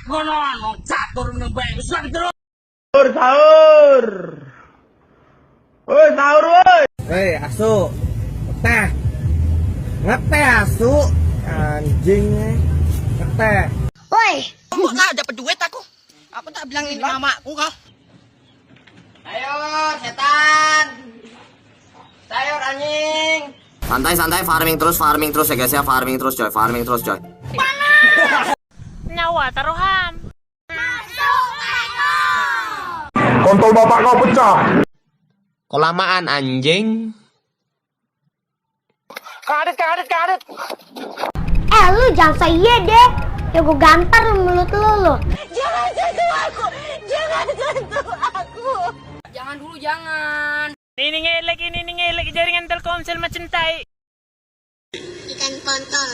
ngono anu catur nang bae wis terus. Sahur. Woi, sahur woi. Hei, asu. Ngeteh. Ngeteh asu. Anjingnya. Ngeteh. Woi, Kok tak dapat duit aku? Aku tak bilangin mamaku kau. Ayo, setan. Sayur anjing. Santai farming terus ya guys ya, farming terus coy. Nyawa taruhan. Kontol bapak kau pecah. Kelamaan anjing. Kadet. lu jangan saya deh. Ya gue gampar lu mulut lu. Jangan sentuh aku. Jangan dulu, jangan. Ini ngelek jaringan Telkomsel macam tai. Ikan kontol.